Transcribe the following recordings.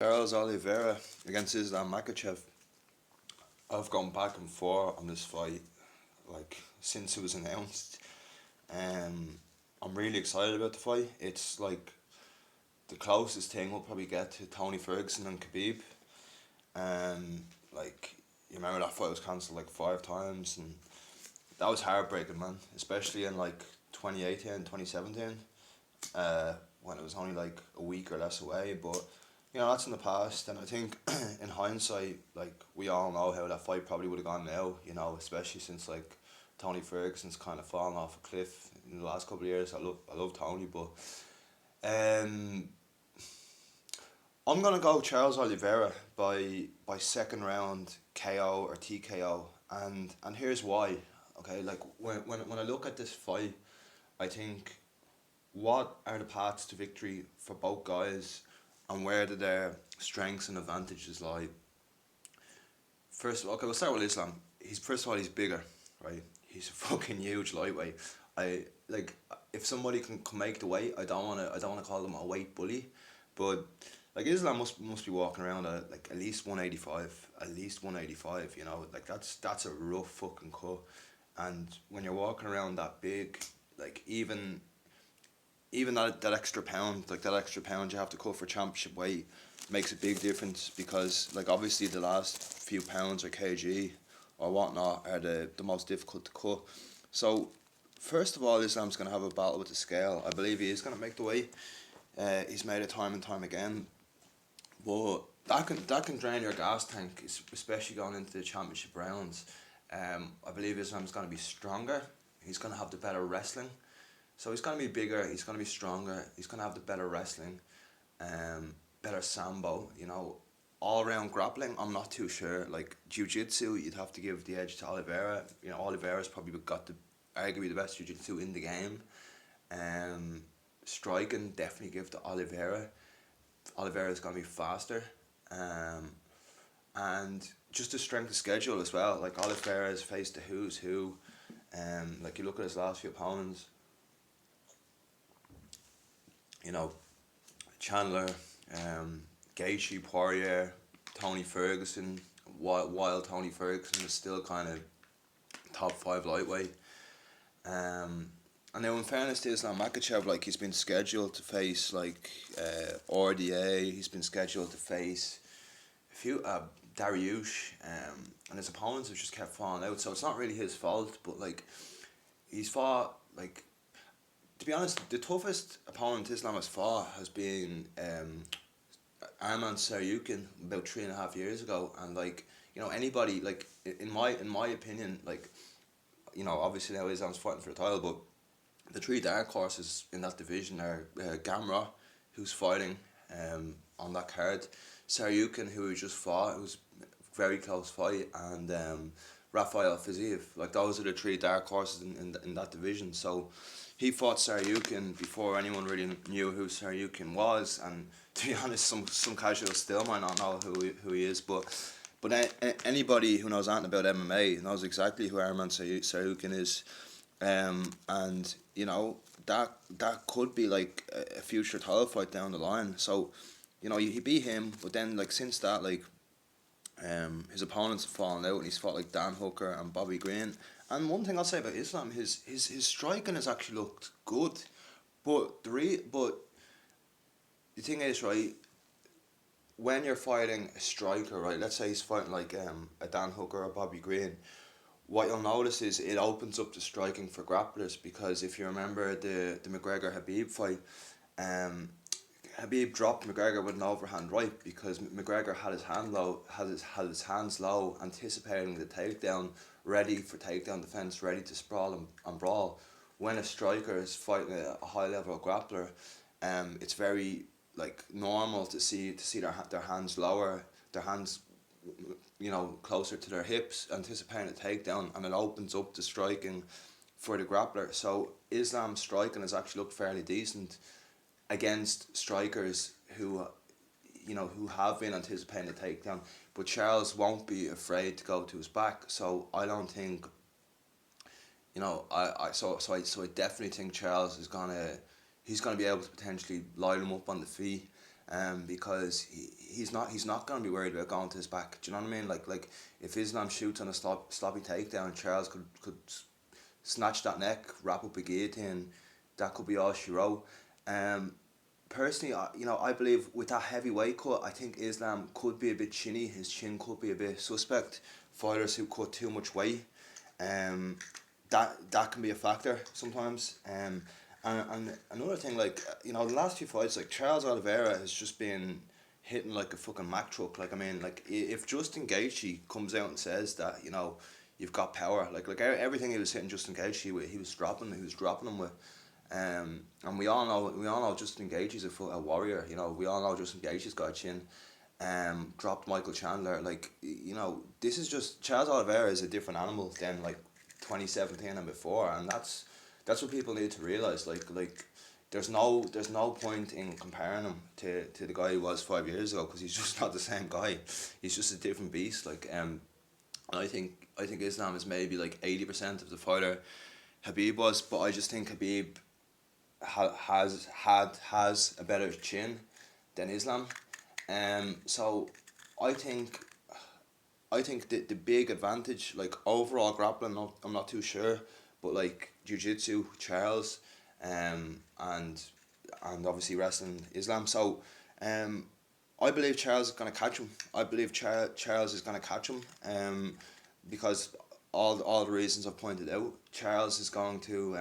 Charles Oliveira against Islam Makhachev. I've gone back and forth on this fight like since it was announced. Um, I'm really excited about the fight. It's like the closest thing we'll probably get to Tony Ferguson and Khabib. Um, like you remember that fight was cancelled like 5 times, and that was heartbreaking, man. Especially in like 2018, 2017, when it was only like a week or less away. But that's in the past, and I think in hindsight, like we all know how that fight probably would have gone now. Especially since like Tony Ferguson's kind of fallen off a cliff in the last couple of years. I love Tony, but um, I'm gonna go Charles Oliveira by second round KO or TKO, and here's why. Okay, like when I look at this fight, I think what are the paths to victory for both guys, and where do their strengths and advantages lie? First of all, okay, we'll start with Islam. He's bigger, right? He's a fucking huge lightweight. I like if somebody can make the weight. I don't wanna call them a weight bully, but like Islam must be walking around at like at least 185, at least 185. Like that's a rough fucking cut, and when you're walking around that big, like even that extra pound, like that extra pound you have to cut for championship weight, makes a big difference because like obviously the last few pounds or kg or whatnot are the most difficult to cut. So first of all, Islam's gonna have a battle with the scale. I believe he is gonna make the weight. He's made it time and time again, but that can drain your gas tank, especially going into the championship rounds. I believe Islam's gonna be stronger. He's gonna have the better wrestling. So he's gonna be bigger. He's gonna be stronger. He's gonna have the better wrestling, better sambo. All round grappling. I'm not too sure. Like jiu-jitsu, you'd have to give the edge to Oliveira. Oliveira's probably got arguably the best jiu-jitsu in the game. Striking, definitely give to Oliveira. Oliveira's gonna be faster. And just the strength of schedule as well. Like Oliveira's faced the who's who. Like you look at his last few opponents. you know, Chandler, Gaethje, Poirier, Tony Ferguson, while Tony Ferguson is still kind of top five lightweight. And now, in fairness to Islam Makhachev, like he's been scheduled to face like RDA. He's been scheduled to face a few Dariush, and his opponents have just kept falling out. So it's not really his fault, but like he's fought like, to be honest, the toughest opponent Islam has fought has been Arman Saryukin about 3.5 years ago, and like anybody like in my opinion, like obviously now Islam's fighting for the title, but the three dark horses in that division are Gamrot, who's fighting on that card, Saryukin, who he just fought, it was a very close fight, and Rafael Fiziev. Like those are the three dark horses in that division. So he fought Saryukin before anyone really knew who Saryukin was, and to be honest, some casuals still might not know who he is, but anybody who knows anything about MMA knows exactly who Arman Saryukin is, and that could be like a future title fight down the line. So he beat him, but then like since that, like his opponents have fallen out, and he's fought like Dan Hooker and Bobby Green. And one thing I'll say about Islam, his striking has actually looked good, but the thing is, right, when you're fighting a striker, right, let's say he's fighting like a Dan Hooker or Bobby Green, what you'll notice is it opens up the striking for grapplers, because if you remember the McGregor Habib fight, Habib dropped McGregor with an overhand right because McGregor had his his hands low, anticipating the takedown, ready for takedown defense, ready to sprawl and brawl. When a striker is fighting a high level grappler, it's very like normal to see their hands lower, their hands closer to their hips, anticipating a takedown, and it opens up the striking for the grappler. So Islam's striking has actually looked fairly decent against strikers who have been anticipating a takedown, but Charles won't be afraid to go to his back. So I don't think, I definitely think Charles is gonna be able to potentially line him up on the feet. because he's not going to be worried about going to his back. Do you know what I mean? Like if Islam shoots on a sloppy takedown, Charles could snatch that neck, wrap up a guillotine. That could be all she wrote. Personally, I believe with that heavy weight cut, I think Islam could be a bit chinny. His chin could be a bit suspect. Fighters who cut too much weight, that can be a factor sometimes. And another thing, like the last few fights, like Charles Oliveira has just been hitting like a fucking Mack truck. Like I mean, like if Justin Gaethje comes out and says that you've got power, like everything he was hitting Justin Gaethje with, he was dropping them with. And we all know Justin Gaethje's a warrior. We all know Justin Gaethje's got a chin. Dropped Michael Chandler. Like this is just Charles Oliveira is a different animal than like 2017 and before, and that's what people need to realize. Like there's no point in comparing him to the guy he was 5 years ago, because he's just not the same guy. He's just a different beast. Like I think Islam is maybe like 80% of the fighter Habib was, but I just think Habib has a better chin than Islam. So I think the big advantage, like overall grappling, I'm not too sure, but like jiu-jitsu, Charles, and obviously wrestling, Islam. So I believe Charles is going to catch him. I believe Charles is going to catch him, because all the reasons I've pointed out. Charles is going to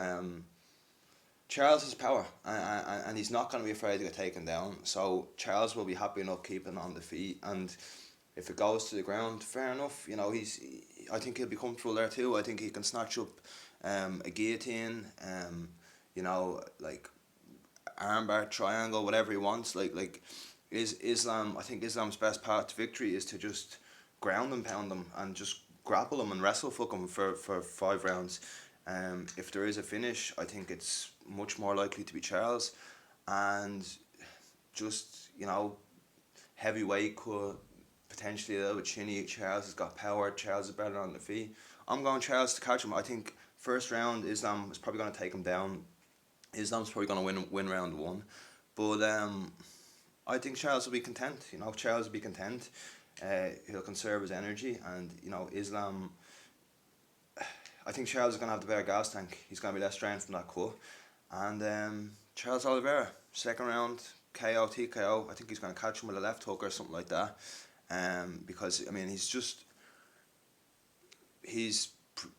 Charles has power, and he's not going to be afraid to get taken down. So Charles will be happy enough keeping on the feet, and if it goes to the ground, fair enough. I think he'll be comfortable there too. I think he can snatch up a guillotine, like armbar, triangle, whatever he wants. Like Islam. I think Islam's best path to victory is to just ground and pound them and just grapple them and wrestle fuck them for 5 rounds. If there is a finish, I think it's much more likely to be Charles, and just heavyweight could potentially a little bit chinny. Charles has got power. Charles is better on the feet. I'm going Charles to catch him. I think first round Islam is probably going to take him down. Islam's probably going to win round 1, but I think Charles will be content. Charles will be content. He'll conserve his energy, and Islam. I think Charles is going to have the better gas tank. He's going to be less strained from that cut. And Charles Oliveira, second round, KO, TKO. I think he's going to catch him with a left hook or something like that. Because, I mean, he's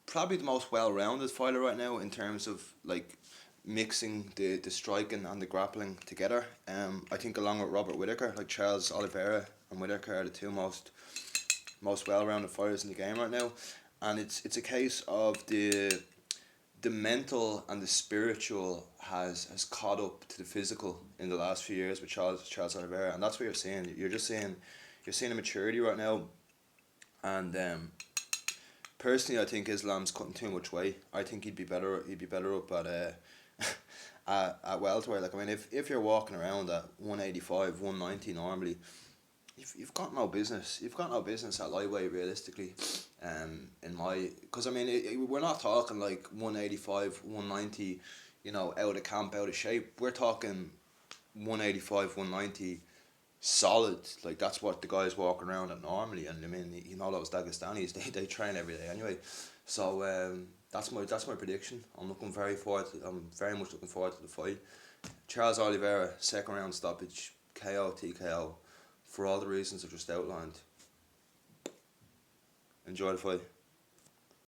probably the most well-rounded fighter right now in terms of, like, mixing the striking and the grappling together. I think along with Robert Whittaker, like Charles Oliveira and Whittaker are the two most well-rounded fighters in the game right now. And it's a case of the mental and the spiritual has caught up to the physical in the last few years with Charles Oliveira, and that's what you're seeing. You're seeing a maturity right now, and personally, I think Islam's cutting too much weight. I think he'd be better up at at welterweight. Like I mean, if you're walking around at 185, 190 normally, you've got no business. You've got no business at lightweight realistically. Because I mean, we're not talking like 185, 190, out of camp, out of shape. We're talking 185, 190, solid. Like that's what the guys walking around at normally. And I mean, those Dagestanis, they train every day anyway. So that's my prediction. I'm very much looking forward to the fight. Charles Oliveira, second round stoppage, KO, TKO, for all the reasons I've just outlined. Enjoy the fight.